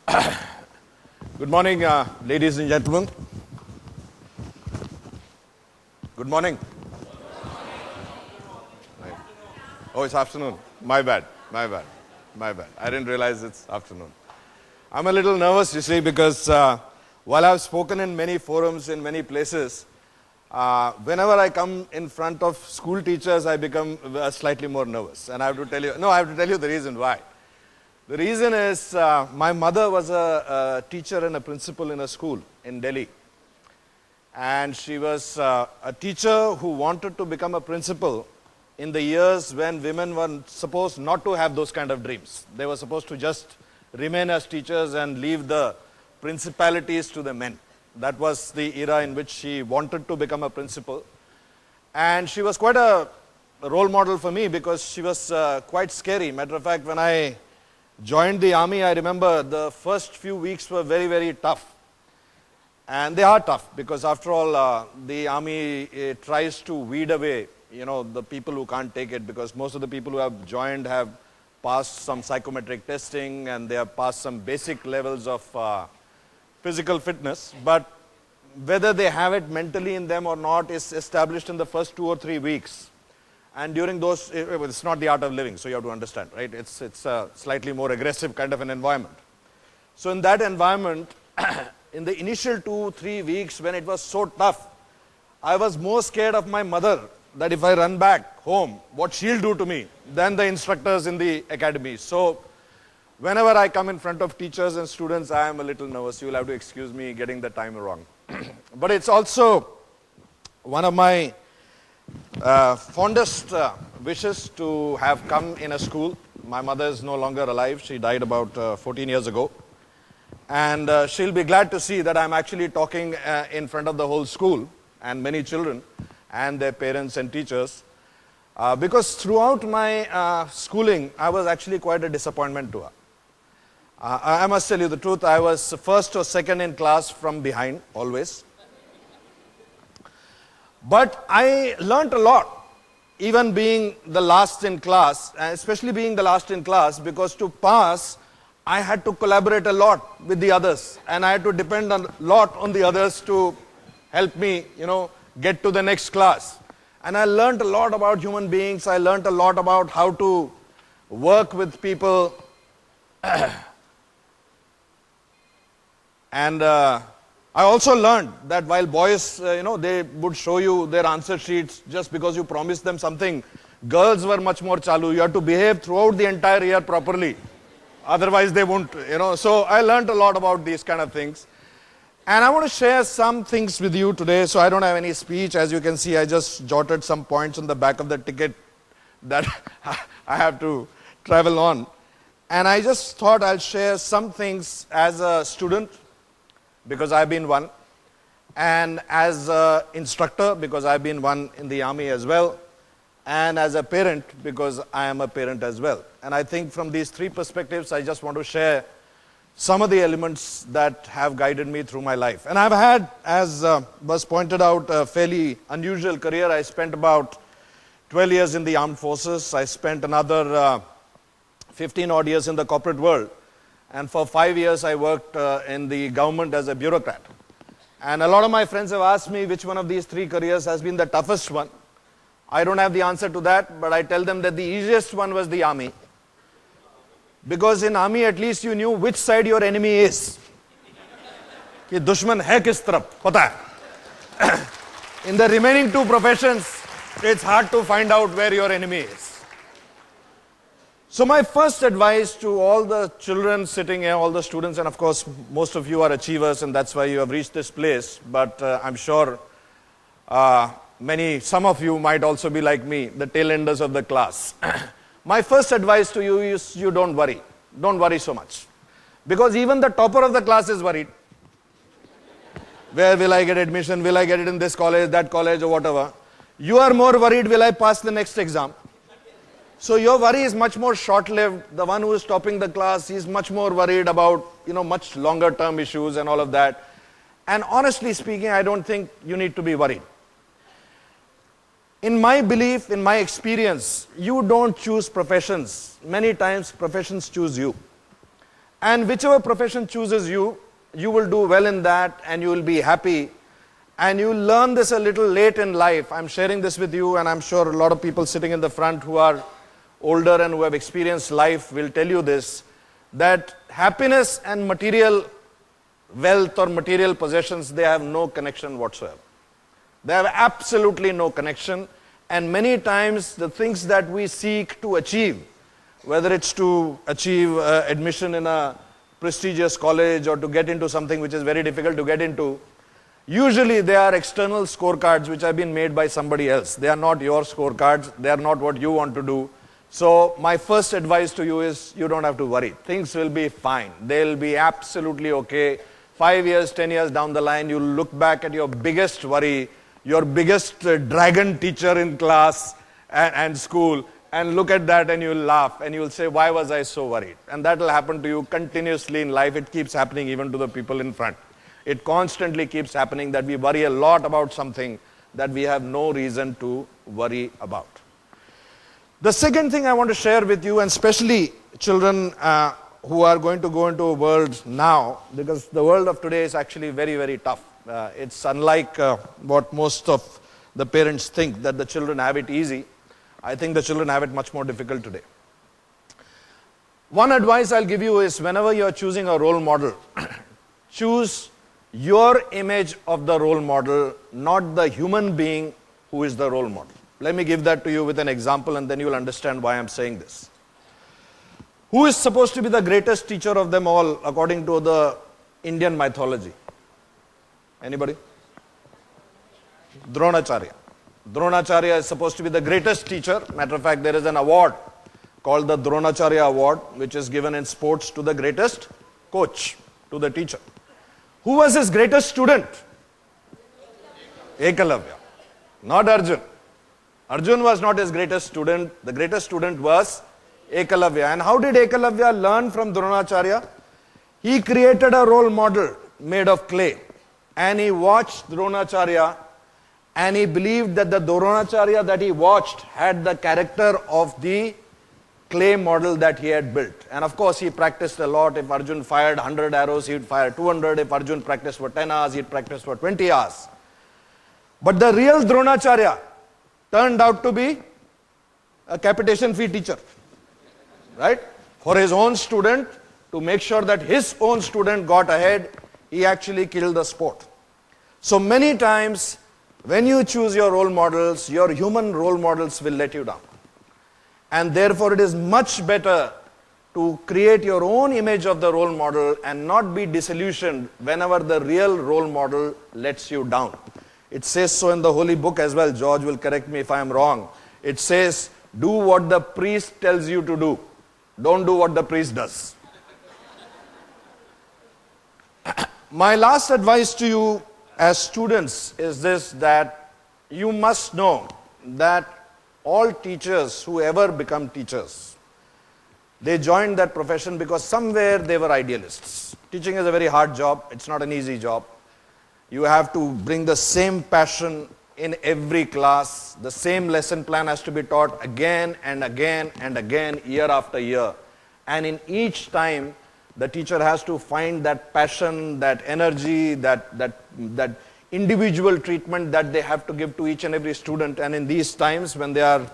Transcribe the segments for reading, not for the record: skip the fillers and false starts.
Good morning, ladies and gentlemen. Good morning. Oh, it's afternoon. My bad. I didn't realize it's afternoon. I'm a little nervous, you see, because while I've spoken in many forums, in many places, whenever I come in front of school teachers, I become slightly more nervous. And I have to tell you the reason why. The reason is my mother was a teacher and a principal in a school in Delhi. And she was a teacher who wanted to become a principal in the years when women were supposed not to have those kind of dreams. They were supposed to just remain as teachers and leave the principalities to the men. That was the era in which she wanted to become a principal. And she was quite a role model for me because she was quite scary. Matter of fact, when I joined the army, I remember the first few weeks were very, very tough. And they are tough because after all, the army tries to weed away, the people who can't take it, because most of the people who have joined have passed some psychometric testing and they have passed some basic levels of physical fitness. But whether they have it mentally in them or not is established in the first 2 or 3 weeks. And during those, it's not the art of living, so you have to understand, right? It's a slightly more aggressive kind of an environment. So in that environment, in the initial 2-3 weeks when it was so tough, I was more scared of my mother, that if I run back home, what she'll do to me, than the instructors in the academy. So whenever I come in front of teachers and students, I am a little nervous. You'll have to excuse me getting the time wrong. But it's also one of my fondest wishes to have come in a school. My mother is no longer alive. She died about 14 years ago. And she'll be glad to see that I'm actually talking in front of the whole school and many children and their parents and teachers. Because throughout my schooling, I was actually quite a disappointment to her. I must tell you the truth, I was first or second in class from behind, always. But I learnt a lot, even being the last in class, especially being the last in class, because to pass, I had to collaborate a lot with the others, and I had to depend a lot on the others to help me, get to the next class. And I learnt a lot about human beings. I learnt a lot about how to work with people. And I also learned that while boys, they would show you their answer sheets just because you promised them something, girls were much more chalu. You have to behave throughout the entire year properly. Otherwise they won't, So I learned a lot about these kind of things. And I want to share some things with you today. So I don't have any speech. As you can see, I just jotted some points on the back of the ticket that I have to travel on. And I just thought I'll share some things as a student, because I've been one, and as an instructor, because I've been one in the army as well, and as a parent, because I am a parent as well. And I think from these three perspectives, I just want to share some of the elements that have guided me through my life. And I've had, as was pointed out, a fairly unusual career. I spent about 12 years in the armed forces. I spent another 15 odd years in the corporate world. And for 5 years, I worked in the government as a bureaucrat. And a lot of my friends have asked me which one of these three careers has been the toughest one. I don't have the answer to that, but I tell them that the easiest one was the army. Because in army, at least you knew which side your enemy is. Ki dushman hai kis taraf, pata hai. In the remaining two professions, it's hard to find out where your enemy is. So my first advice to all the children sitting here, all the students, and of course, most of you are achievers and that's why you have reached this place, but I'm sure some of you might also be like me, the tail enders of the class. My first advice to you is you don't worry. Don't worry so much. Because even the topper of the class is worried. Where will I get admission? Will I get it in this college, that college, or whatever? You are more worried, will I pass the next exam? So your worry is much more short-lived. The one who is topping the class, he's much more worried about, much longer term issues and all of that. And honestly speaking, I don't think you need to be worried. In my belief, in my experience, you don't choose professions. Many times professions choose you. And whichever profession chooses you, you will do well in that and you will be happy. And you learn this a little late in life. I'm sharing this with you, and I'm sure a lot of people sitting in the front who are older and who have experienced life will tell you this, that happiness and material wealth or material possessions, they have no connection whatsoever. They have absolutely no connection. And many times the things that we seek to achieve, whether it's to achieve admission in a prestigious college or to get into something which is very difficult to get into, usually they are external scorecards which have been made by somebody else. They are not your scorecards. They are not what you want to do. So my first advice to you is you don't have to worry. Things will be fine. They'll be absolutely okay. 5 years, 10 years down the line, you'll look back at your biggest worry, your biggest dragon teacher in class and school, and look at that and you'll laugh and you'll say, why was I so worried? And that will happen to you continuously in life. It keeps happening even to the people in front. It constantly keeps happening that we worry a lot about something that we have no reason to worry about. The second thing I want to share with you, and especially children who are going to go into a world now, because the world of today is actually very, very tough. It's unlike what most of the parents think, that the children have it easy. I think the children have it much more difficult today. One advice I'll give you is, whenever you're choosing a role model, choose your image of the role model, not the human being who is the role model. Let me give that to you with an example, and then you'll understand why I'm saying this. Who is supposed to be the greatest teacher of them all according to the Indian mythology? Anybody? Dronacharya. Dronacharya is supposed to be the greatest teacher. Matter of fact, there is an award called the Dronacharya Award, which is given in sports to the greatest coach, to the teacher. Who was his greatest student? Ekalavya. Not Arjun. Arjun was not his greatest student. The greatest student was Ekalavya. And how did Ekalavya learn from Dronacharya? He created a role model made of clay. And he watched Dronacharya, and he believed that the Dronacharya that he watched had the character of the clay model that he had built. And of course, he practiced a lot. If Arjun fired 100 arrows, he would fire 200. If Arjun practiced for 10 hours, he'd practice for 20 hours. But the real Dronacharya turned out to be a capitation fee teacher. Right? For his own student, to make sure that his own student got ahead, he actually killed the sport. So many times, when you choose your role models, your human role models will let you down. And therefore, it is much better to create your own image of the role model and not be disillusioned whenever the real role model lets you down. It says so in the Holy Book as well. George will correct me if I am wrong. It says, do what the priest tells you to do. Don't do what the priest does. My last advice to you as students is this, that you must know that all teachers who ever become teachers, they joined that profession because somewhere they were idealists. Teaching is a very hard job. It's not an easy job. You have to bring the same passion in every class. The same lesson plan has to be taught again and again and again, year after year. And in each time, the teacher has to find that passion, that energy, that individual treatment that they have to give to each and every student. And in these times when they are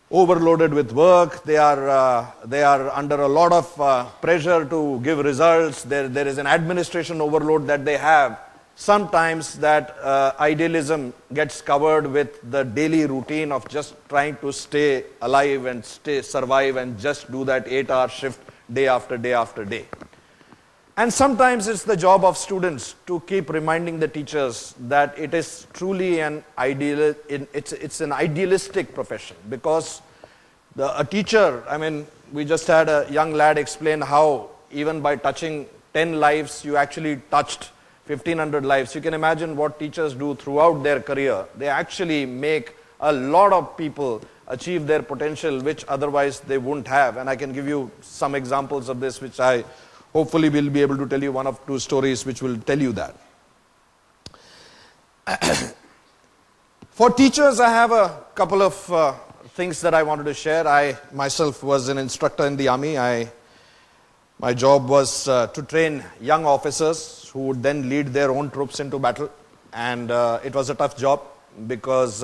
overloaded with work, they are under a lot of pressure to give results, there is an administration overload that they have. Sometimes that idealism gets covered with the daily routine of just trying to stay alive and survive and just do that 8-hour shift day after day after day. And sometimes it's the job of students to keep reminding the teachers that it is truly an it's an idealistic profession, because a teacher, I mean, we just had a young lad explain how even by touching 10 lives, you actually touched 1,500 lives. You can imagine what teachers do throughout their career. They actually make a lot of people achieve their potential, which otherwise they wouldn't have. And I can give you some examples of this, which I hopefully will be able to tell you one or two stories which will tell you that. For teachers, I have a couple of things that I wanted to share. I myself was an instructor in the army. My job was to train young officers who would then lead their own troops into battle. And it was a tough job because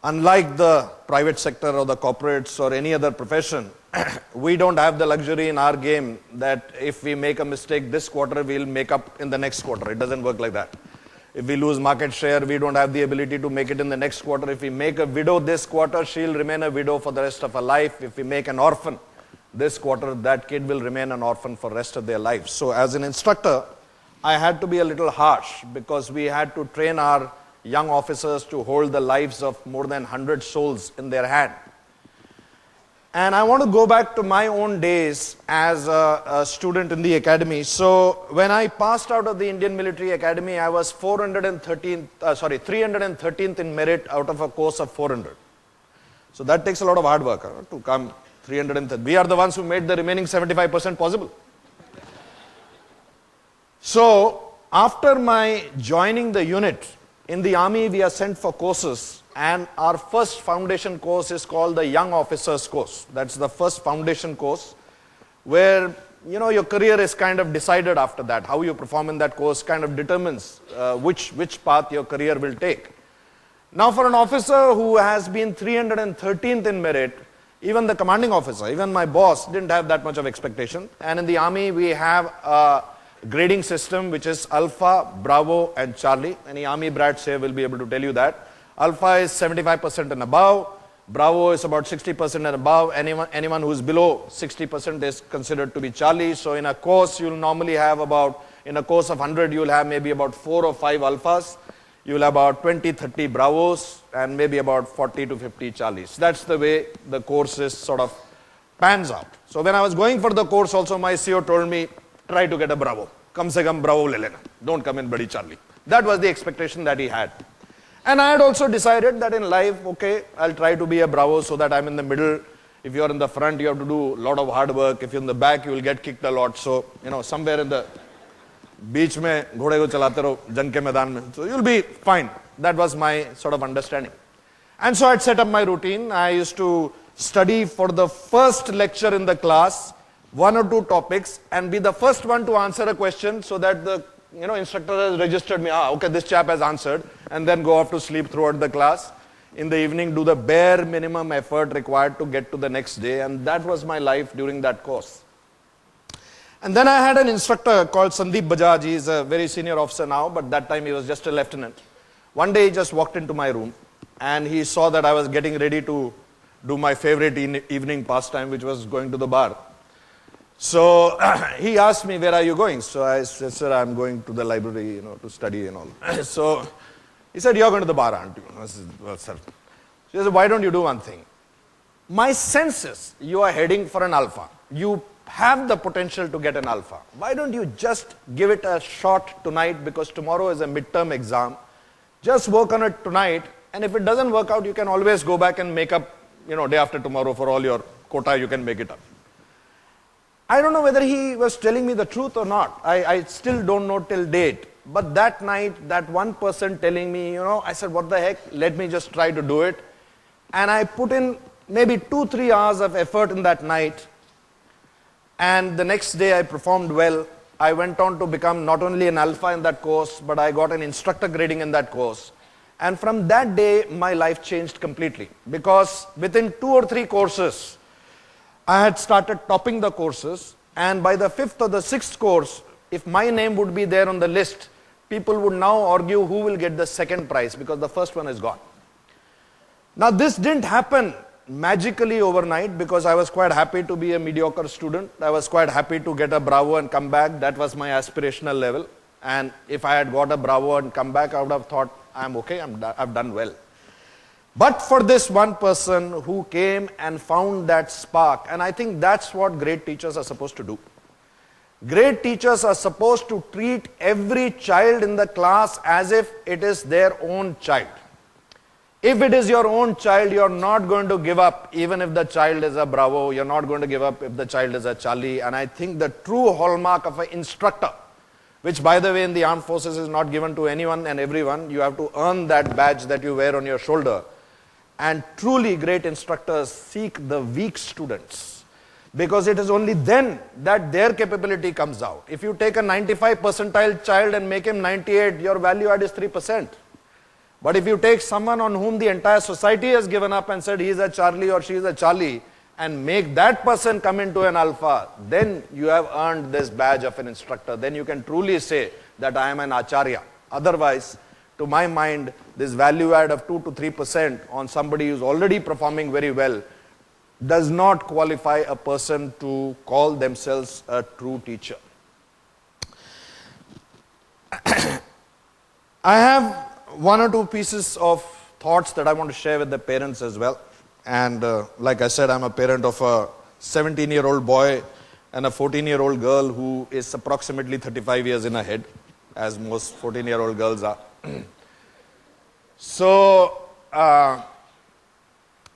unlike the private sector or the corporates or any other profession, we don't have the luxury in our game that if we make a mistake this quarter, we'll make up in the next quarter. It doesn't work like that. If we lose market share, we don't have the ability to make it in the next quarter. If we make a widow this quarter, she'll remain a widow for the rest of her life. If we make an orphan this quarter, that kid will remain an orphan for the rest of their life. So as an instructor, I had to be a little harsh because we had to train our young officers to hold the lives of more than 100 souls in their hand. And I want to go back to my own days as a student in the academy. So when I passed out of the Indian Military Academy, I was 313th in merit out of a course of 400. So that takes a lot of hard work to come 330. We are the ones who made the remaining 75% possible. So after my joining the unit, in the army we are sent for courses, and our first foundation course is called the Young Officers course. That's the first foundation course where your career is kind of decided after that. How you perform in that course kind of determines which path your career will take. Now for an officer who has been 313th in merit, even the commanding officer, even my boss didn't have that much of expectation. And in the army we have a grading system which is Alpha, Bravo and Charlie. Any army brats here will be able to tell you that. Alpha is 75% and above, Bravo is about 60% and above, anyone who is below 60% is considered to be Charlie. So in a course you'll normally have in a course of 100 you'll have maybe about 4 or 5 Alphas, you'll have about 20-30 Bravos and maybe about 40 to 50 Charlies. That's the way the course is sort of pans out. So when I was going for the course also, my CO told me, try to get a Bravo. Kam se kam Bravo le lena. Don't come in badi Charlie. That was the expectation that he had. And I had also decided that in life, okay, I'll try to be a Bravo so that I'm in the middle. If you're in the front, you have to do a lot of hard work. If you're in the back, you will get kicked a lot. So, somewhere in the beach mein, ghode ko chalate raho, jang ke maidan mein. So you'll be fine. That was my sort of understanding. And so I'd set up my routine. I used to study for the first lecture in the class, 1 or 2 topics, and be the first one to answer a question so that the instructor has registered me, okay, this chap has answered, and then go off to sleep throughout the class. In the evening, do the bare minimum effort required to get to the next day, and that was my life during that course. And then I had an instructor called Sandeep Bajaj. He is a very senior officer now, but that time he was just a lieutenant. One day he just walked into my room, and he saw that I was getting ready to do my favorite evening pastime, which was going to the bar. So he asked me, where are you going? So I said, sir, I'm going to the library, to study and all. So he said, you're going to the bar, aren't you? I said, well, sir. He said, why don't you do one thing? My sense is you are heading for an Alpha. You have the potential to get an Alpha. Why don't you just give it a shot tonight, because tomorrow is a midterm exam. Just work on it tonight, and if it doesn't work out, you can always go back and make up, day after tomorrow for all your quota, you can make it up. I don't know whether he was telling me the truth or not. I still don't know till date. But that night, that one person telling me, I said, what the heck, let me just try to do it. And I put in maybe 2-3 hours of effort in that night. And the next day I performed well. I went on to become not only an Alpha in that course, but I got an instructor grading in that course. And from that day, my life changed completely. Because within 2 or 3 courses, I had started topping the courses, and by the 5th or the 6th course, if my name would be there on the list, people would now argue who will get the second prize, because the first one is gone. Now this didn't happen magically overnight, because I was quite happy to be a mediocre student. I was quite happy to get a Bravo and come back. That was my aspirational level. And if I had got a Bravo and come back, I would have thought, I'm okay, I've done well. But for this one person who came and found that spark, and I think that's what great teachers are supposed to do. Great teachers are supposed to treat every child in the class as if it is their own child. If it is your own child, you're not going to give up even if the child is a Bravo. You're not going to give up if the child is a Charlie. And I think the true hallmark of an instructor, which by the way in the armed forces is not given to anyone and everyone, you have to earn that badge that you wear on your shoulder. And truly great instructors seek the weak students. because it is only then that their capability comes out. If you take a 95 percentile child and make him 98, your value add is 3%. But if you take someone on whom the entire society has given up and said he is a Charlie or she is a Charlie, and make that person come into an alpha, then you have earned this badge of an instructor. Then you can truly say that I am an Acharya. Otherwise, to my mind, this value add of 2 to 3% on somebody who is already performing very well does not qualify a person to call themselves a true teacher. I have one or two pieces of thoughts that I want to share with the parents as well. And like I said, I'm a parent of a 17-year-old boy and a 14-year-old girl who is approximately 35 years in her head, as most 14-year-old girls are. So,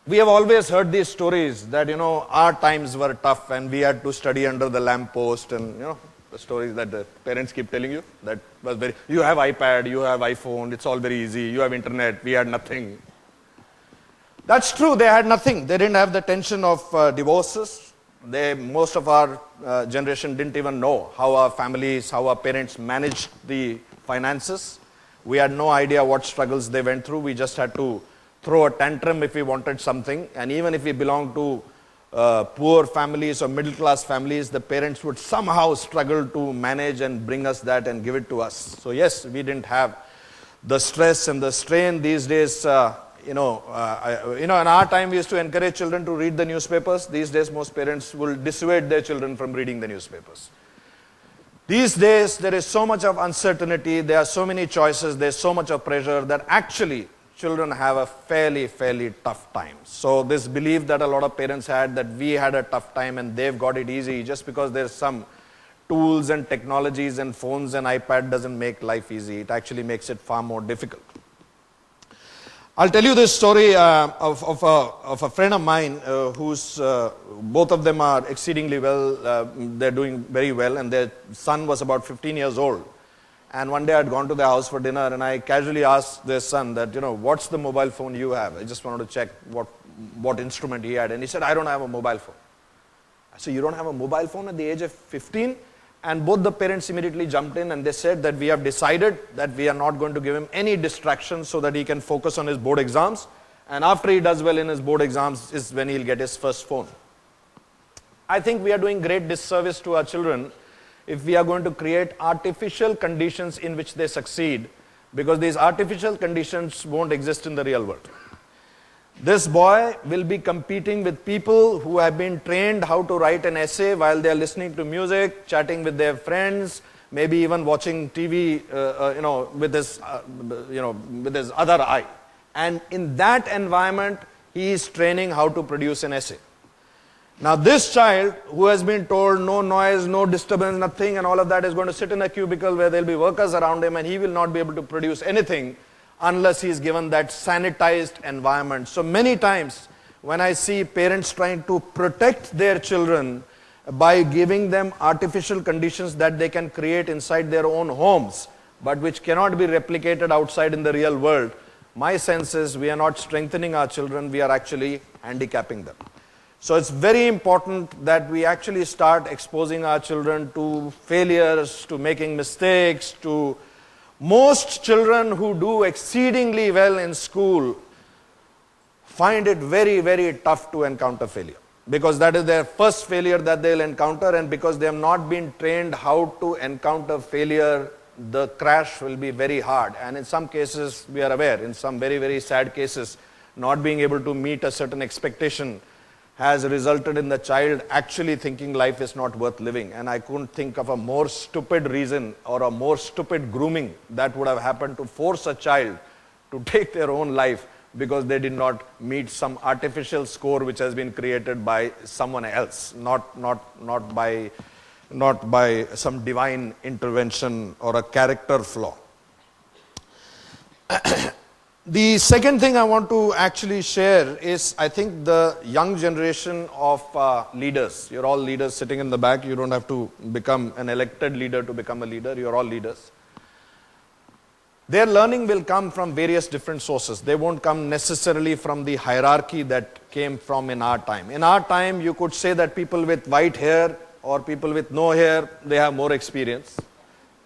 we have always heard these stories that, our times were tough and we had to study under the lamppost, and, the stories that the parents keep telling you. That was you have iPad, you have iPhone, it's all very easy, you have internet, we had nothing. That's true, they had nothing. They didn't have the tension of divorces. Most of our generation didn't even know how our families, how our parents managed the finances. We had no idea what struggles they went through. We just had to throw a tantrum if we wanted something. And even if we belonged to poor families or middle class families, the parents would somehow struggle to manage and bring us that and give it to us. So yes, we didn't have the stress and the strain these days. In our time we used to encourage children to read the newspapers. These days most parents will dissuade their children from reading the newspapers. These days there is so much of uncertainty, there are so many choices, there's so much of pressure that actually children have a fairly tough time. So this belief that a lot of parents had that we had a tough time and they've got it easy just because there's some tools and technologies and phones and iPad doesn't make life easy. It actually makes it far more difficult. I'll tell you this story of a friend of mine who's, both of them are exceedingly well, they're doing very well, and their son was about 15 years old. And one day I'd gone to their house for dinner and I casually asked their son that, what's the mobile phone you have? I just wanted to check what instrument he had. And he said, I don't have a mobile phone. I said, you don't have a mobile phone at the age of 15? And both the parents immediately jumped in and they said that we have decided that we are not going to give him any distractions so that he can focus on his board exams. And after he does well in his board exams is when he'll get his first phone. I think we are doing great disservice to our children if we are going to create artificial conditions in which they succeed, because these artificial conditions won't exist in the real world. This boy will be competing with people who have been trained how to write an essay while they are listening to music, chatting with their friends, maybe even watching TV, with his other eye. And in that environment, he is training how to produce an essay. Now this child who has been told no noise, no disturbance, nothing, and all of that is going to sit in a cubicle where there will be workers around him and he will not be able to produce anything unless he is given that sanitized environment. So many times when I see parents trying to protect their children by giving them artificial conditions that they can create inside their own homes, but which cannot be replicated outside in the real world, my sense is we are not strengthening our children, we are actually handicapping them. So it's very important that we actually start exposing our children to failures, to making mistakes, to most children who do exceedingly well in school find it very tough to encounter failure, because that is their first failure that they'll encounter, and because they have not been trained how to encounter failure, the crash will be very hard. And in some cases, we are aware, in some very sad cases, not being able to meet a certain expectation has resulted in the child actually thinking life is not worth living. And I couldn't think of a more stupid reason or a more stupid grooming that would have happened to force a child to take their own life because they did not meet some artificial score which has been created by someone else, not by some divine intervention or a character flaw. The second thing I want to actually share is, I think, the young generation of leaders. You're all leaders sitting in the back. You don't have to become an elected leader to become a leader. You're all leaders. their learning will come from various different sources. They won't come necessarily from the hierarchy that came from in our time. In our time, you could say that people with white hair or people with no hair, they have more experience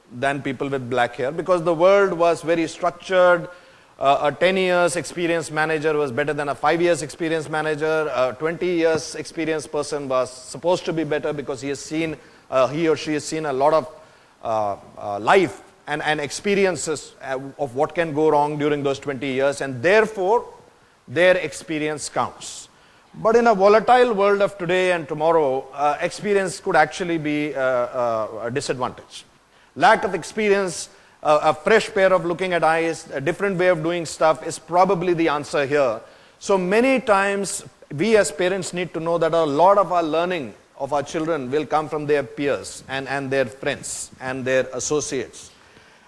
than people with black hair, because the world was very structured. A 10 years experienced manager was better than a 5 years experienced manager. A 20 years experienced person was supposed to be better because he has seen, he or she has seen a lot of life and experiences of what can go wrong during those 20 years, and therefore their experience counts. But in a volatile world of today and tomorrow, experience could actually be a disadvantage. Lack of experience, a fresh pair of looking at eyes, a different way of doing stuff is probably the answer here. So many times we as parents need to know that a lot of our learning of our children will come from their peers and their friends and their associates.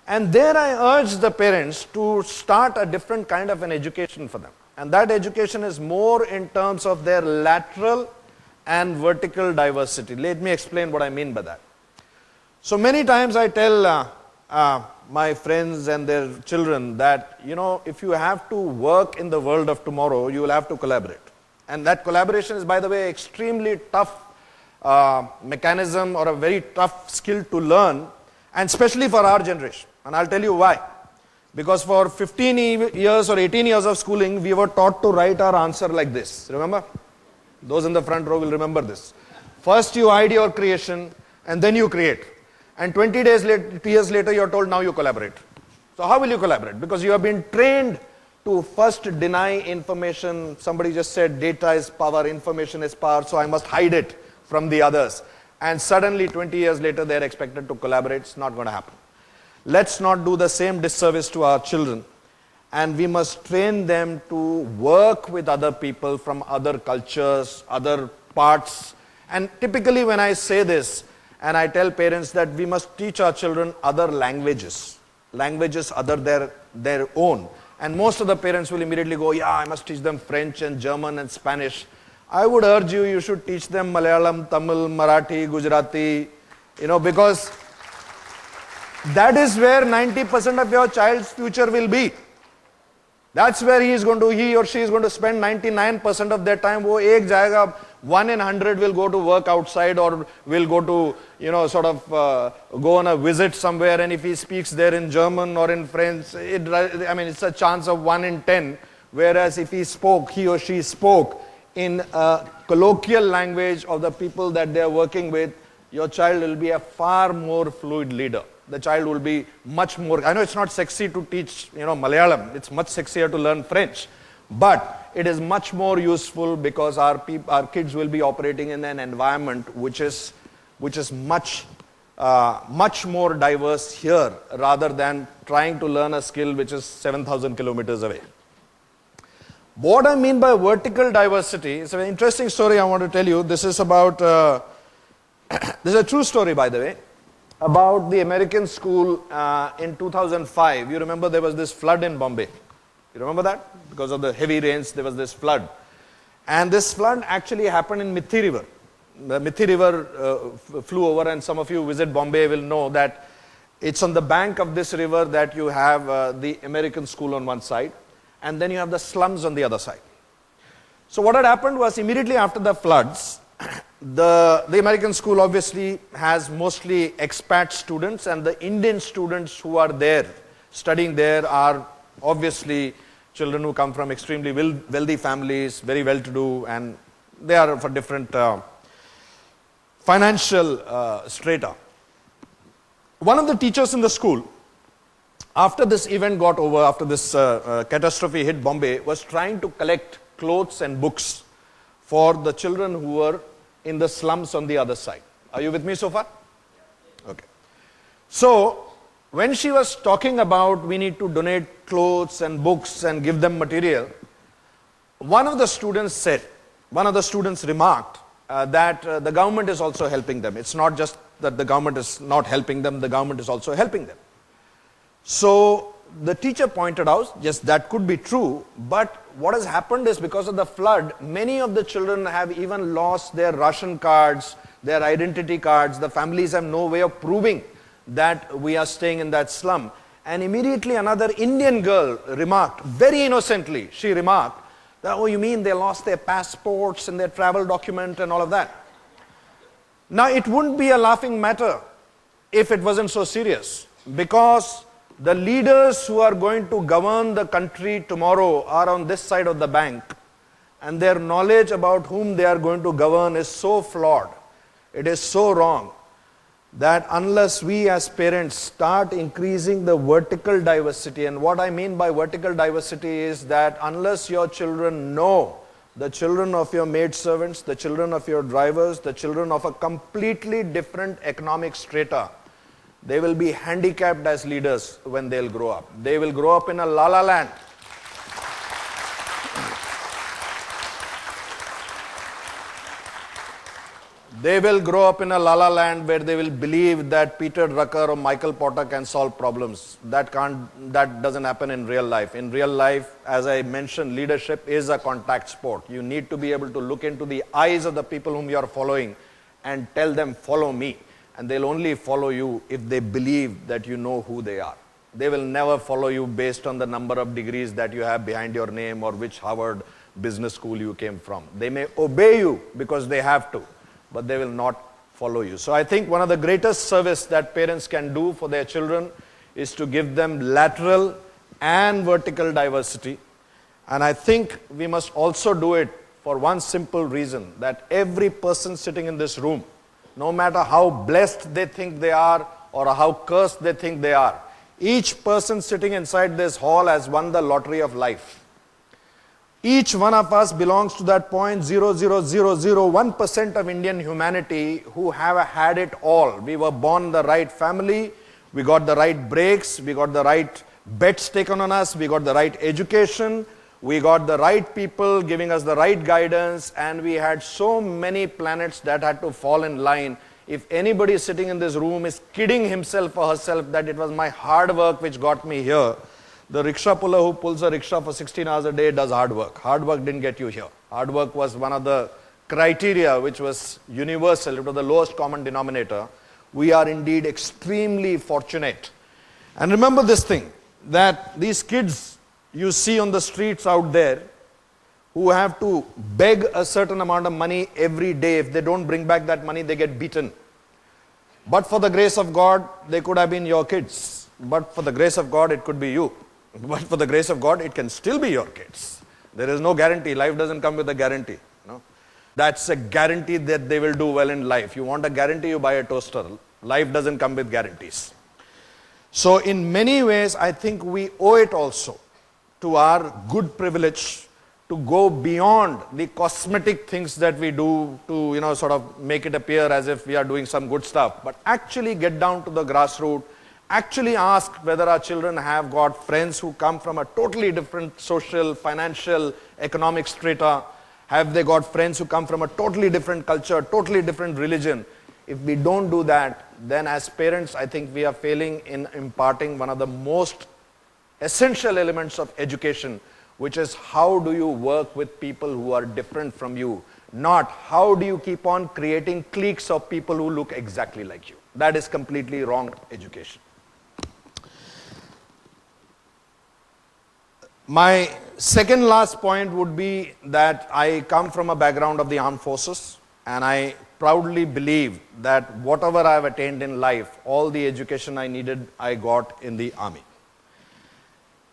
And there I urge the parents to start a different kind of an education for them. And that education is more in terms of their lateral and vertical diversity. Let me explain what I mean by that. So many times I tell my friends and their children that, you know, if you have to work in the world of tomorrow, you will have to collaborate. And that collaboration is, by the way, extremely tough mechanism or a very tough skill to learn, and especially for our generation. And I'll tell you why. Because for 15 years or 18 years of schooling, we were taught to write our answer like this. Remember? Those in the front row will remember this. First you hide your creation and then you create. And 20 years later, you're told now you collaborate. So how will you collaborate? Because you have been trained to first deny information. Somebody just said data is power, information is power, so I must hide it from the others. And suddenly 20 years later, they're expected to collaborate. It's not going to happen. Let's not do the same disservice to our children. And we must train them to work with other people from other cultures, other parts. And typically when I say this, and I tell parents that we must teach our children other languages other than their own. And most of the parents will immediately go, yeah, I must teach them French and German and Spanish. I would urge you, you should teach them Malayalam, Tamil, Marathi, Gujarati, you know, because that is where 90% of your child's future will be. That's where he or she is going to spend 99% of their time. Wo ek jayega, 1 in 100 will go to work outside or will go to, you know, sort of go on a visit somewhere, and if he speaks there in German or in French, it's a chance of 1 in 10. Whereas if he or she spoke in a colloquial language of the people that they are working with, your child will be a far more fluid leader. The child will be much more, I know it's not sexy to teach, you know, Malayalam, it's much sexier to learn French, but it is much more useful because our kids will be operating in an environment which is much more diverse here, rather than trying to learn a skill which is 7,000 kilometers away. What I mean by vertical diversity is an interesting story I want to tell you. This is about, this is a true story, by the way, about the American school in 2005. You remember there was this flood in Bombay. You remember that? Because of the heavy rains, there was this flood. And this flood actually happened in Mithi River. The Mithi River flew over, and some of you visit Bombay will know that it's on the bank of this river that you have the American school on one side, and then you have the slums on the other side. So what had happened was, immediately after the floods, the American school obviously has mostly expat students, and the Indian students who are there, studying there, are obviously children who come from extremely wealthy families, very well-to-do, and they are for different financial strata. One of the teachers in the school, after this event got over, after this catastrophe hit Bombay, was trying to collect clothes and books for the children who were in the slums on the other side. Are you with me so far? Okay. So, when she was talking about we need to donate clothes and books and give them material, one of the students remarked that the government is also helping them. It's not just that the government is not helping them, the government is also helping them. So, the teacher pointed out, yes, that could be true, but what has happened is, because of the flood, many of the children have even lost their ration cards, their identity cards. The families have no way of proving that we are staying in that slum. And immediately another Indian girl remarked, very innocently, she remarked, that, oh, you mean they lost their passports and their travel document and all of that. Now, it wouldn't be a laughing matter if it wasn't so serious, because the leaders who are going to govern the country tomorrow are on this side of the bank, and their knowledge about whom they are going to govern is so flawed, it is so wrong, that unless we as parents start increasing the vertical diversity, and what I mean by vertical diversity is that unless your children know the children of your maidservants, the children of your drivers, the children of a completely different economic strata, they will be handicapped as leaders when they'll grow up. They will grow up in a la-la land. They will grow up in a la-la land where they will believe that Peter Drucker or Michael Porter can solve problems. That doesn't happen in real life. In real life, as I mentioned, leadership is a contact sport. You need to be able to look into the eyes of the people whom you are following and tell them, follow me. And they'll only follow you if they believe that you know who they are. They will never follow you based on the number of degrees that you have behind your name or which Harvard business school you came from. They may obey you because they have to, but they will not follow you. So I think one of the greatest service that parents can do for their children is to give them lateral and vertical diversity. And I think we must also do it for one simple reason, that every person sitting in this room, no matter how blessed they think they are or how cursed they think they are, each person sitting inside this hall has won the lottery of life. Each one of us belongs to that 0.00001% of Indian humanity who have had it all. We were born in the right family, we got the right breaks, we got the right bets taken on us, we got the right education, we got the right people giving us the right guidance, and we had so many planets that had to fall in line. If anybody sitting in this room is kidding himself or herself that it was my hard work which got me here, the rickshaw puller who pulls a rickshaw for 16 hours a day does hard work. Hard work didn't get you here. Hard work was one of the criteria which was universal. It was the lowest common denominator. We are indeed extremely fortunate. And remember this thing, that these kids you see on the streets out there who have to beg a certain amount of money every day. If they don't bring back that money, they get beaten. But for the grace of God, they could have been your kids. But for the grace of God, it could be you. But for the grace of God, it can still be your kids. There is no guarantee. Life doesn't come with a guarantee. No? That's a guarantee that they will do well in life. You want a guarantee, you buy a toaster. Life doesn't come with guarantees. So in many ways, I think we owe it also to our good privilege to go beyond the cosmetic things that we do to, sort of make it appear as if we are doing some good stuff, but actually get down to the grassroots, actually ask whether our children have got friends who come from a totally different social, financial, economic strata. Have they got friends who come from a totally different culture, totally different religion? If we don't do that, then as parents, I think we are failing in imparting one of the most essential elements of education, which is how do you work with people who are different from you, not how do you keep on creating cliques of people who look exactly like you. That is completely wrong education. My second last point would be that I come from a background of the armed forces, and I proudly believe that whatever I have attained in life, all the education I needed, I got in the army.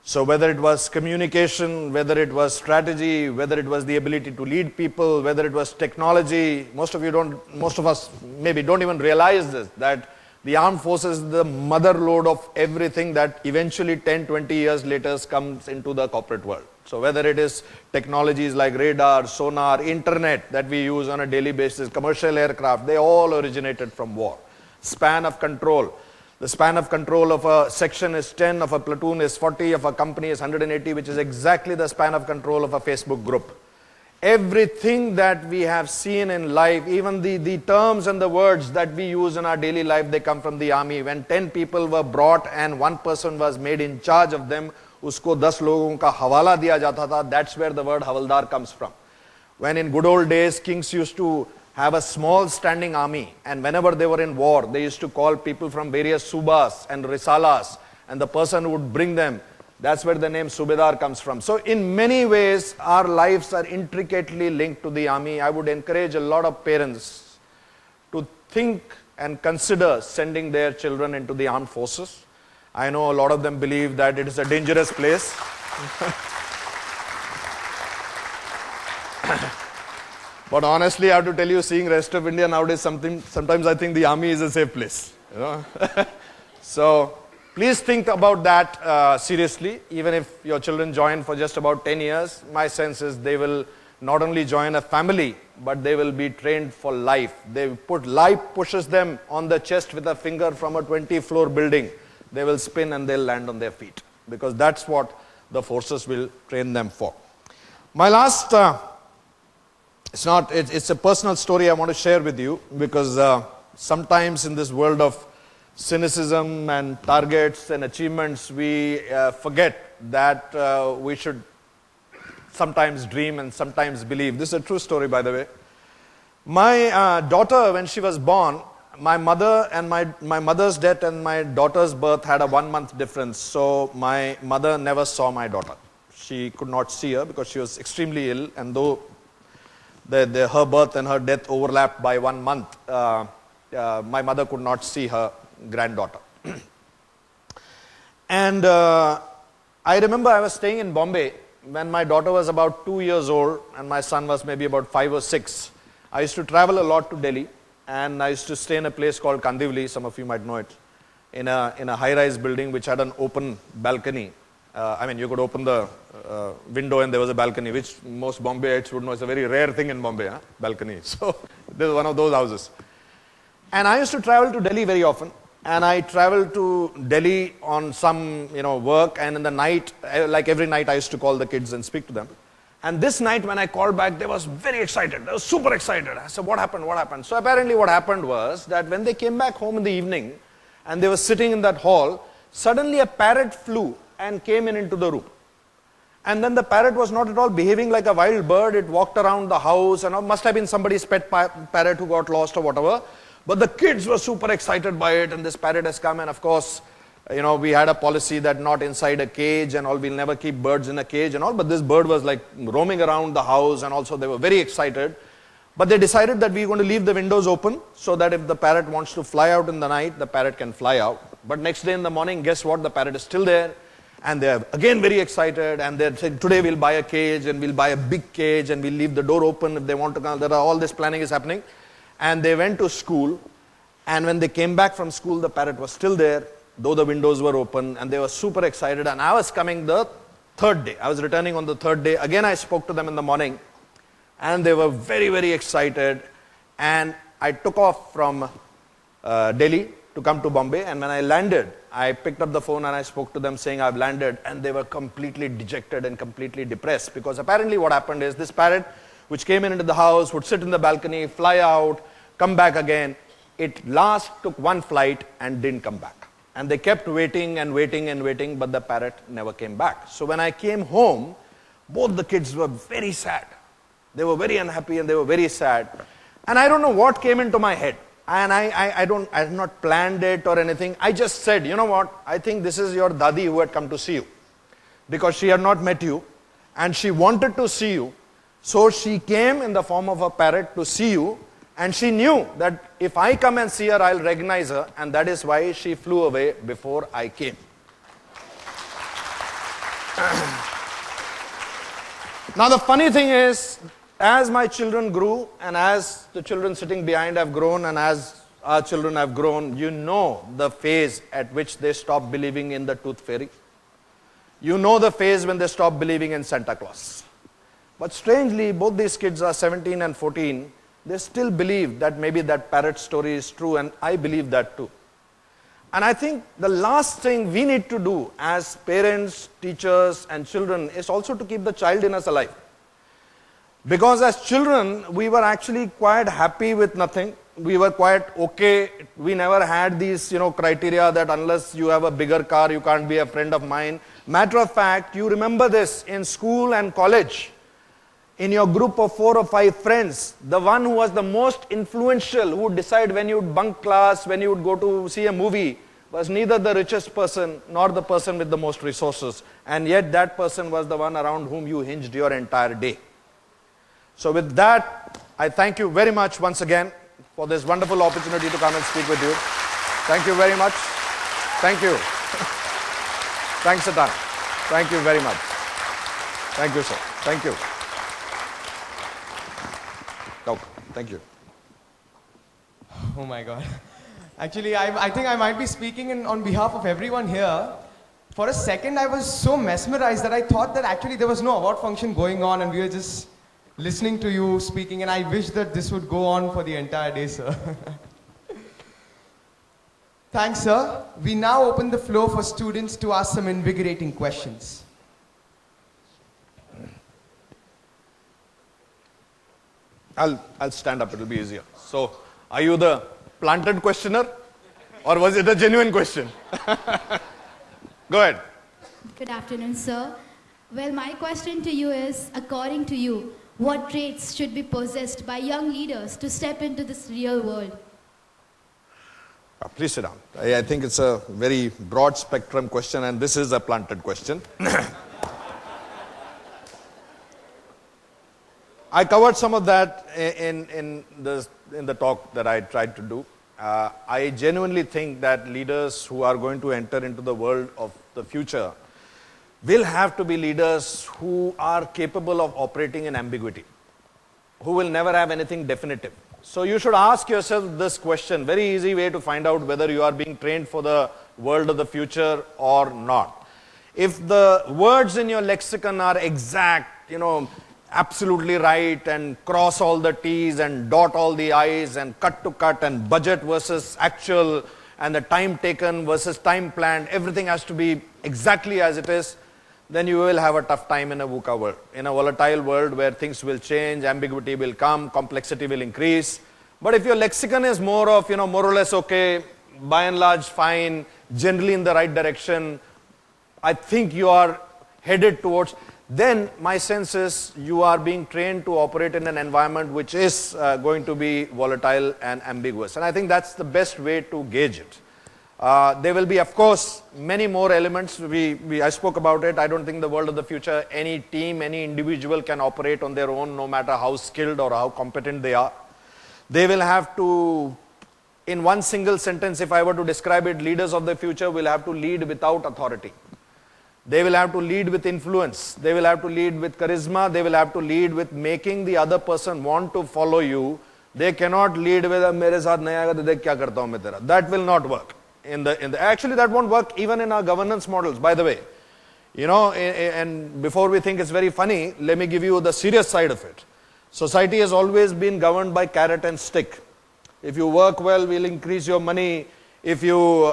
So whether it was communication, whether it was strategy, whether it was the ability to lead people, whether it was technology, most of us maybe don't even realize this, that the armed forces is the mother lode of everything that eventually 10, 20 years later comes into the corporate world. So whether it is technologies like radar, sonar, internet that we use on a daily basis, commercial aircraft, they all originated from war. Span of control. The span of control of a section is 10, of a platoon is 40, of a company is 180, which is exactly the span of control of a Facebook group. Everything that we have seen in life, even the terms and the words that we use in our daily life, they come from the army. When 10 people were brought and one person was made in charge of them, usko 10 logon ka hawala diya jata tha, that's where the word havaldar comes from. When in good old days, kings used to have a small standing army, and whenever they were in war, they used to call people from various subas and risalas, and the person who would bring them. That's where the name Subedar comes from. So in many ways, our lives are intricately linked to the army. I would encourage a lot of parents to think and consider sending their children into the armed forces. I know a lot of them believe that it is a dangerous place. But honestly, I have to tell you, seeing rest of India nowadays, sometimes I think the army is a safe place. You know? So please think about that seriously. Even if your children join for just about 10 years, my sense is they will not only join a family, but they will be trained for life. Life pushes them on the chest with a finger from a 20-floor building. They will spin and they'll land on their feet, because that's what the forces will train them for. My last, it's a personal story I want to share with you, because sometimes in this world of cynicism and targets and achievements, we forget that we should sometimes dream and sometimes believe. This is a true story, by the way. My daughter, when she was born, my mother's death and my daughter's birth had a 1-month difference. So my mother never saw my daughter. She could not see her because she was extremely ill, and though her birth and her death overlapped by 1 month, my mother could not see her granddaughter. And I remember I was staying in Bombay when my daughter was about 2 years old and my son was maybe about 5 or 6. I used to travel a lot to Delhi, and I used to stay in a place called Kandivali, some of you might know it, in a high-rise building which had an open balcony. I mean, you could open the window and there was a balcony, which most Bombayites would know is a very rare thing in Bombay, balcony. So this is one of those houses. And I used to travel to Delhi very often. And I traveled to Delhi on some, work, and in the night, like every night, I used to call the kids and speak to them. And this night, when I called back, they was very excited. They were super excited. I said, what happened? What happened? So apparently what happened was that when they came back home in the evening, and they were sitting in that hall, suddenly a parrot flew and came into the room. And then the parrot was not at all behaving like a wild bird. It walked around the house, and must have been somebody's pet parrot who got lost or whatever. But the kids were super excited by it, and this parrot has come, and of course, we had a policy that not inside a cage and all, we'll never keep birds in a cage and all, but this bird was like roaming around the house, and also they were very excited. But they decided that we're going to leave the windows open so that if the parrot wants to fly out in the night, the parrot can fly out. But next day in the morning, guess what? The parrot is still there, and they're again very excited, and they're saying, today we'll buy a cage, and we'll buy a big cage, and we'll leave the door open if they want to come. All this planning is happening. And they went to school, and when they came back from school, the parrot was still there, though the windows were open, and they were super excited. And I was coming the third day. I was returning on the third day. Again, I spoke to them in the morning, and they were very, very excited. And I took off from Delhi to come to Bombay, and when I landed, I picked up the phone and I spoke to them saying I've landed, and they were completely dejected and completely depressed, because apparently what happened is this parrot, which came into the house, would sit in the balcony, fly out, come back again. It last took one flight and didn't come back. And they kept waiting and waiting and waiting, but the parrot never came back. So when I came home, both the kids were very sad. They were very unhappy and they were very sad. And I don't know what came into my head. And I had not planned it or anything. I just said, you know what, I think this is your Dadi who had come to see you. Because she had not met you and she wanted to see you. So she came in the form of a parrot to see you. And she knew that if I come and see her, I'll recognize her. And that is why she flew away before I came. Now the funny thing is, as my children grew, and as the children sitting behind have grown, and as our children have grown, you know the phase at which they stop believing in the tooth fairy. You know the phase when they stop believing in Santa Claus. But strangely, both these kids are 17 and 14. They still believe that maybe that parrot story is true, and I believe that too. And I think the last thing we need to do as parents, teachers, and children is also to keep the child in us alive. Because as children, we were actually quite happy with nothing. We were quite okay. We never had these, criteria that unless you have a bigger car, you can't be a friend of mine. Matter of fact, you remember this in school and college. In your group of 4 or 5 friends, the one who was the most influential, who would decide when you would bunk class, when you would go to see a movie, was neither the richest person nor the person with the most resources, and yet that person was the one around whom you hinged your entire day. So with that, I thank you very much once again for this wonderful opportunity to come and speak with you. Thank you very much. Thank you. Thanks a ton. Thank you very much. Thank you, sir. Thank you. Oh, thank you. Oh my God. Actually, I think I might be speaking on behalf of everyone here. For a second, I was so mesmerized that I thought that actually there was no award function going on and we were just listening to you speaking, and I wish that this would go on for the entire day, sir. Thanks, sir. We now open the floor for students to ask some invigorating questions. I'll stand up, it'll be easier. So, are you the planted questioner or was it a genuine question? Go ahead. Good afternoon, sir. Well, my question to you is, according to you, what traits should be possessed by young leaders to step into this real world? Please sit down. I think it's a very broad spectrum question, and this is a planted question. I covered some of that in the talk that I tried to do. I genuinely think that leaders who are going to enter into the world of the future will have to be leaders who are capable of operating in ambiguity, who will never have anything definitive. So you should ask yourself this question, very easy way to find out whether you are being trained for the world of the future or not. If the words in your lexicon are exact, absolutely right, and cross all the T's and dot all the I's and cut to cut and budget versus actual and the time taken versus time planned, everything has to be exactly as it is, then you will have a tough time in a VUCA world, in a volatile world where things will change, ambiguity will come, complexity will increase. But if your lexicon is more of, more or less okay, by and large fine, generally in the right direction, I think you are headed towards, then my sense is you are being trained to operate in an environment which is going to be volatile and ambiguous. And I think that's the best way to gauge it. There will be, of course, many more elements. I spoke about it. I don't think the world of the future, any team, any individual can operate on their own, no matter how skilled or how competent they are. They will have to, in one single sentence, if I were to describe it, leaders of the future will have to lead without authority. They will have to lead with influence. They will have to lead with charisma. They will have to lead with making the other person want to follow you. They cannot lead with, "Mere saath nahi aayega to dekh kya karta hu main tera." That will not work. Actually, that won't work even in our governance models, by the way. And before we think it's very funny, let me give you the serious side of it. Society has always been governed by carrot and stick. If you work well, we'll increase your money. If you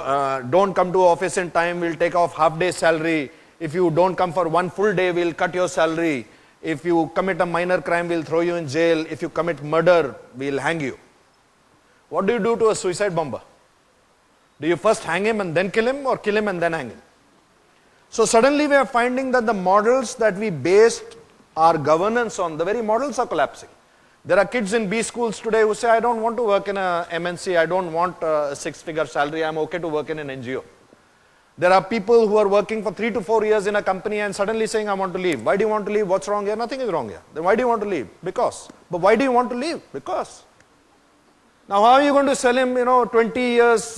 don't come to office in time, we'll take off half-day salary. If you don't come for one full day, we'll cut your salary. If you commit a minor crime, we'll throw you in jail. If you commit murder, we'll hang you. What do you do to a suicide bomber? Do you first hang him and then kill him, or kill him and then hang him? So suddenly we are finding that the models that we based our governance on, the very models are collapsing. There are kids in B schools today who say, "I don't want to work in a MNC, I don't want a six-figure salary, I'm okay to work in an NGO." There are people who are working for 3 to 4 years in a company and suddenly saying, "I want to leave." Why do you want to leave? What's wrong here? Nothing is wrong here. Then why do you want to leave? Because. But why do you want to leave? Because. Now how are you going to sell him, 20 years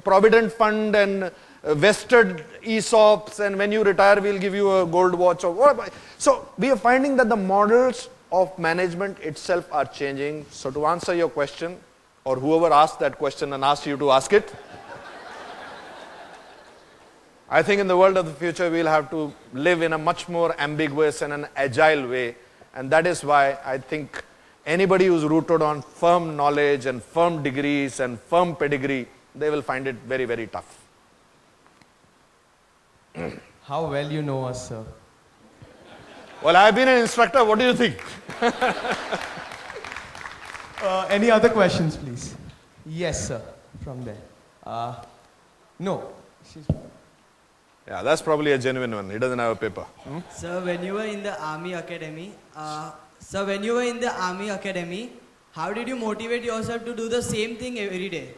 provident fund and vested ESOPs, and when you retire we'll give you a gold watch or whatever. So we are finding that the models of management itself are changing. So to answer your question, or whoever asked that question and asked you to ask it, I think in the world of the future we'll have to live in a much more ambiguous and an agile way, and that is why I think anybody who's rooted on firm knowledge and firm degrees and firm pedigree, they will find it very, very tough. How well you know us, sir. Well, I've been an instructor. What do you think? Any other questions, please? Yes, sir. From there. No. Yeah, that's probably a genuine one. He doesn't have a paper. Sir, when you were in the Army Academy, how did you motivate yourself to do the same thing every day?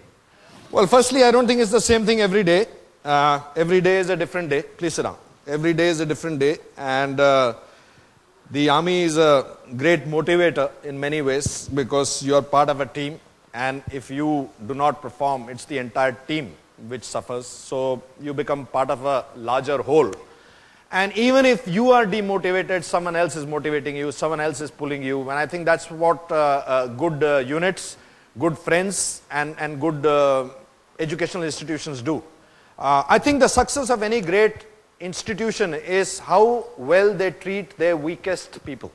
Well, firstly, I don't think it's the same thing every day. Every day is a different day. Please sit down. Every day is a different day. And the army is a great motivator in many ways because you are part of a team. And if you do not perform, it's the entire team which suffers. So you become part of a larger whole. And even if you are demotivated, someone else is motivating you, someone else is pulling you. And I think that's what good units, good friends, and good educational institutions do. I think the success of any great institution is how well they treat their weakest people.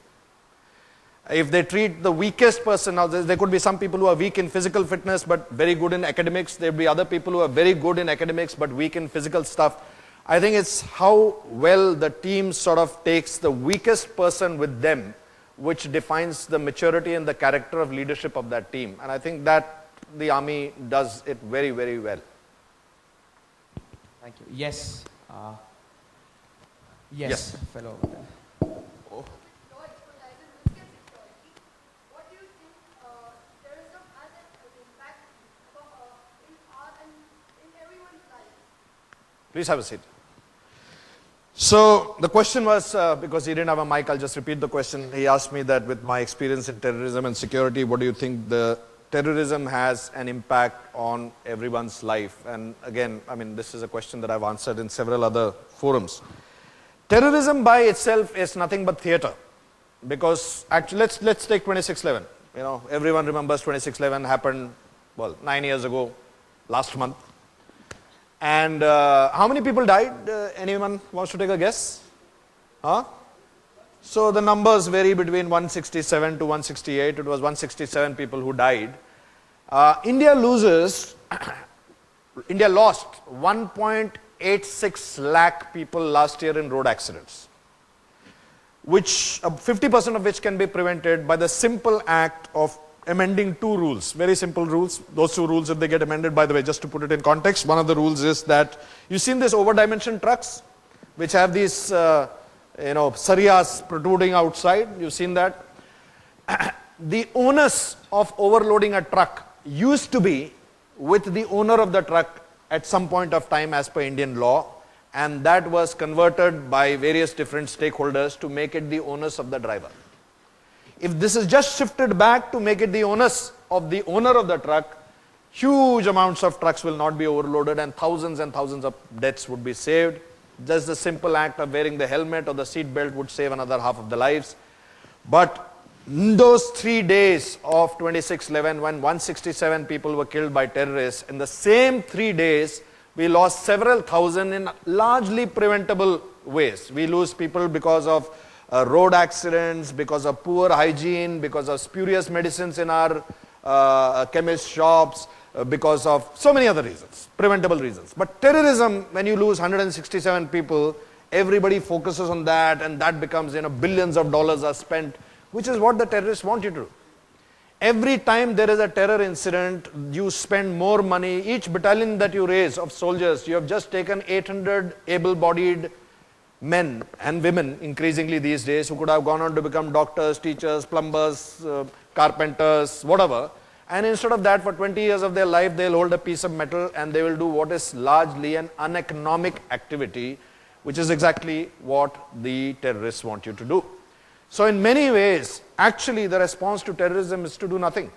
If they treat the weakest person, now there could be some people who are weak in physical fitness but very good in academics. There will be other people who are very good in academics but weak in physical stuff. I think it's how well the team sort of takes the weakest person with them which defines the maturity and the character of leadership of that team. And I think that the army does it very, very well. Thank you. Yes. Yes. Fellow over there. Oh. Please have a seat. So the question was, because he didn't have a mic, I'll just repeat the question. He asked me that with my experience in terrorism and security, what do you think the terrorism has an impact on everyone's life? And again, I mean, this is a question that I've answered in several other forums. Terrorism by itself is nothing but theater. Because actually, let's take 26/11. You know, everyone remembers 26/11 happened, well, 9 years ago, last month. And how many people died? Anyone wants to take a guess? Huh? So the numbers vary between 167 to 168. It was 167 people who died. India lost 1.86 lakh people last year in road accidents, which 50% of which can be prevented by the simple act of amending two rules, very simple rules. Those two rules, if they get amended, by the way, just to put it in context, one of the rules is that you've seen these over-dimensioned trucks, which have these, sariyas protruding outside. You've seen that. The onus of overloading a truck used to be with the owner of the truck at some point of time as per Indian law, and that was converted by various different stakeholders to make it the onus of the driver. If this is just shifted back to make it the onus of the owner of the truck, huge amounts of trucks will not be overloaded and thousands of deaths would be saved. Just the simple act of wearing the helmet or the seat belt would save another half of the lives. But in those 3 days of 26/11, when 167 people were killed by terrorists, in the same 3 days, we lost several thousand in largely preventable ways. We lose people because of road accidents, because of poor hygiene, because of spurious medicines in our chemist shops, because of so many other reasons, preventable reasons. But terrorism, when you lose 167 people, everybody focuses on that, and that becomes, billions of dollars are spent, which is what the terrorists want you to do. Every time there is a terror incident, you spend more money. Each battalion that you raise of soldiers, you have just taken 800 able-bodied men and women, increasingly these days, who could have gone on to become doctors, teachers, plumbers, carpenters, whatever. And instead of that, for 20 years of their life, they'll hold a piece of metal and they will do what is largely an uneconomic activity, which is exactly what the terrorists want you to do. So in many ways, actually the response to terrorism is to do nothing,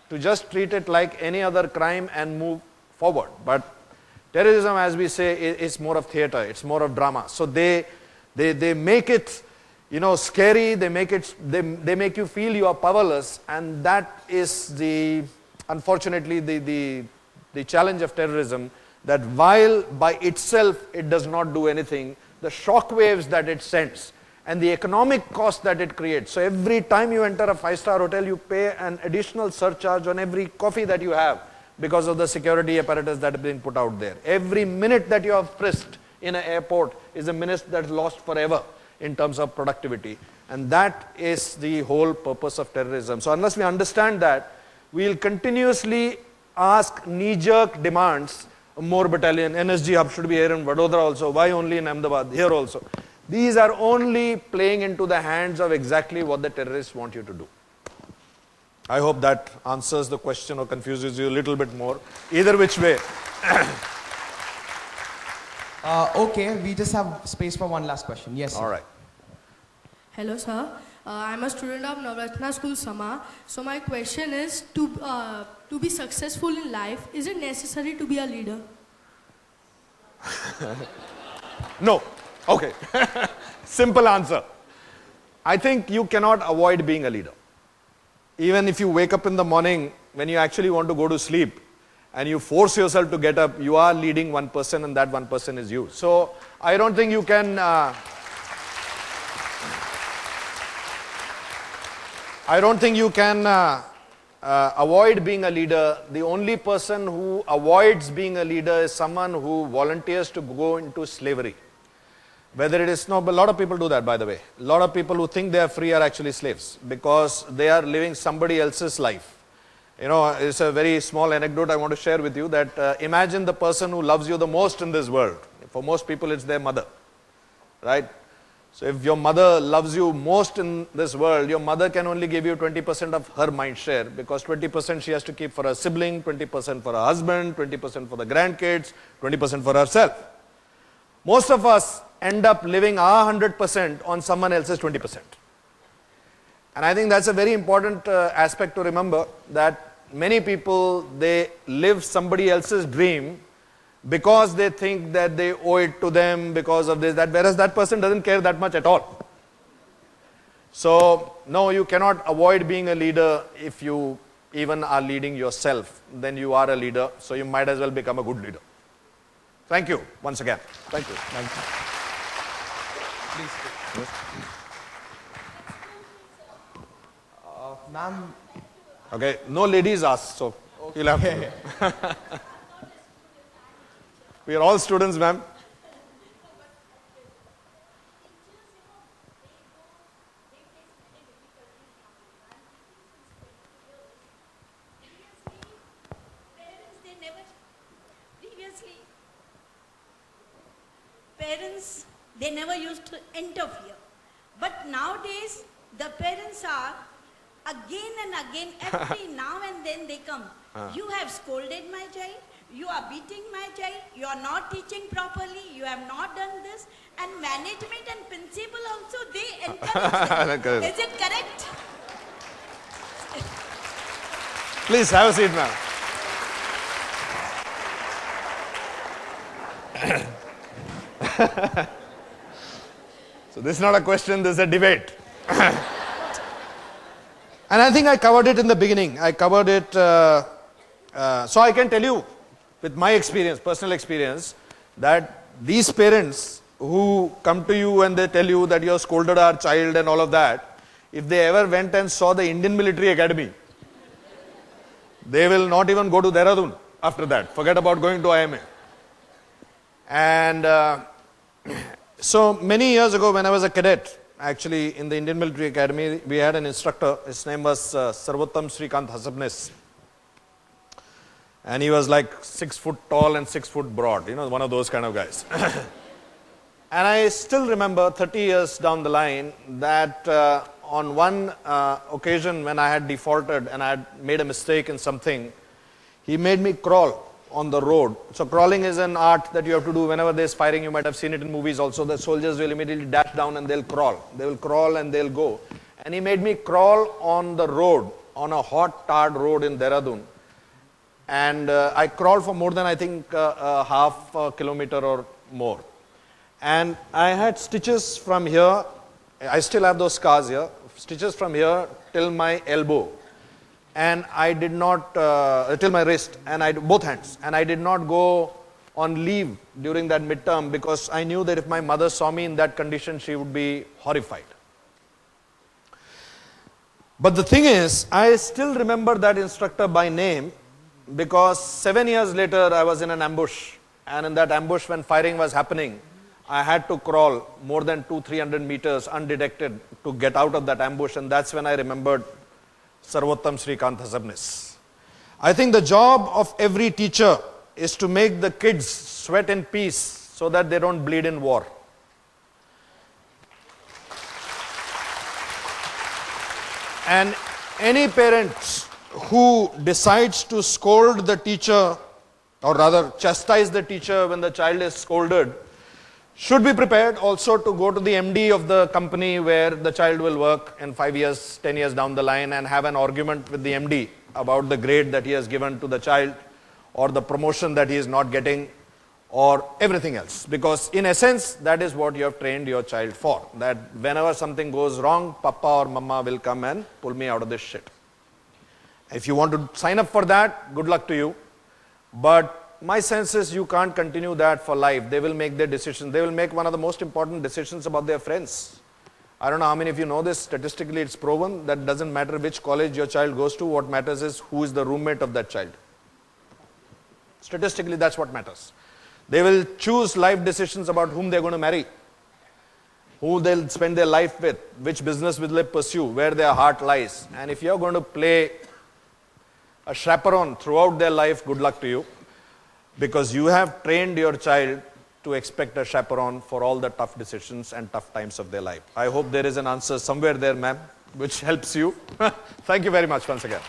to just treat it like any other crime and move forward. But terrorism, as we say, is more of theater, it's more of drama. So they make it, scary, they make you feel you are powerless, and that is unfortunately the challenge of terrorism, that while by itself it does not do anything, the shock waves that it sends and the economic cost that it creates. So every time you enter a 5-star hotel, you pay an additional surcharge on every coffee that you have, because of the security apparatus that has been put out there. Every minute that you are frisked in an airport is a minute that's lost forever in terms of productivity. And that is the whole purpose of terrorism. So unless we understand that, we'll continuously ask knee-jerk demands, more battalion, NSG hub should be here in Vadodara also, why only in Ahmedabad, here also. These are only playing into the hands of exactly what the terrorists want you to do. I hope that answers the question or confuses you a little bit more. Either which way. Okay, we just have space for one last question. Yes, sir. All right. Hello, sir. I'm a student of Navratna School, Sama. So my question is, to be successful in life, is it necessary to be a leader? No. Okay. Simple answer. I think you cannot avoid being a leader. Even if you wake up in the morning, when you actually want to go to sleep, and you force yourself to get up, you are leading one person, and that one person is you. So I don't think you can avoid being a leader. The only person who avoids being a leader is someone who volunteers to go into slavery. Whether it is, no, but a lot of people do that, by the way. A lot of people who think they are free are actually slaves because they are living somebody else's life. You know, it's a very small anecdote I want to share with you that imagine the person who loves you the most in this world. For most people, it's their mother, right? So if your mother loves you most in this world, your mother can only give you 20% of her mind share because 20% she has to keep for her sibling, 20% for her husband, 20% for the grandkids, 20% for herself. Most of us end up living our 100% on someone else's 20%. And I think that's a very important aspect to remember, that many people, they live somebody else's dream because they think that they owe it to them because of this, that, whereas that person doesn't care that much at all. So, no, you cannot avoid being a leader. If you even are leading yourself, then you are a leader. So you might as well become a good leader. Thank you once again. Thank you. Thank you. Please. Ma'am. Okay, no ladies asked, so you'll have to. We are all students, ma'am. Parents, they never used to interfere. But nowadays, the parents are again and again, every now and then they come. You have scolded my child, you are beating my child, you are not teaching properly, you have not done this. And management and principal also, they encourage them. Is it correct? Please have a seat, ma'am. So this is not a question, this is a debate. And I think I covered it in the beginning. I covered it, so I can tell you with my experience, personal experience, that these parents who come to you and they tell you that you have scolded our child and all of that, if they ever went and saw the Indian Military Academy, they will not even go to Dehradun after that. Forget about going to IMA. And so many years ago when I was a cadet, actually in the Indian Military Academy, we had an instructor. His name was Sarvottam Srikant Hasabnes. And he was like 6 foot tall and 6 foot broad, you know, one of those kind of guys. And I still remember 30 years down the line that on one occasion when I had defaulted and I had made a mistake in something, he made me crawl on the road. So crawling is an art that you have to do whenever there's firing. You might have seen it in movies also. The soldiers will immediately dash down and they'll crawl. They will crawl and they'll go. And he made me crawl on the road, on a hot tarred road in Dehradun. And I crawled for more than I think half a kilometer or more. And I had stitches from here. I still have those scars here. Stitches from here till my elbow. And I did not, till my wrist, and both hands. And I did not go on leave during that midterm because I knew that if my mother saw me in that condition, she would be horrified. But the thing is, I still remember that instructor by name because 7 years later, I was in an ambush. And in that ambush, when firing was happening, I had to crawl more than 200-300 meters undetected to get out of that ambush. And that's when I remembered Sarvottam Srikant Hasabnes. I think the job of every teacher is to make the kids sweat in peace so that they don't bleed in war. And any parent who decides to scold the teacher, or rather chastise the teacher when the child is scolded, should be prepared also to go to the MD of the company where the child will work in 5 years, 10 years down the line, and have an argument with the MD about the grade that he has given to the child, or the promotion that he is not getting, or everything else. Because in essence, that is what you have trained your child for. That whenever something goes wrong, Papa or Mama will come and pull me out of this shit. If you want to sign up for that, good luck to you. But my sense is you can't continue that for life. They will make their decisions. They will make one of the most important decisions about their friends. I don't know how many of you know this. Statistically, it's proven that doesn't matter which college your child goes to. What matters is who is the roommate of that child. Statistically, that's what matters. They will choose life decisions about whom they're going to marry, who they'll spend their life with, which business will they pursue, where their heart lies. And if you're going to play a chaperone throughout their life, good luck to you. Because you have trained your child to expect a chaperone for all the tough decisions and tough times of their life. I hope there is an answer somewhere there, ma'am, which helps you. Thank you very much once again.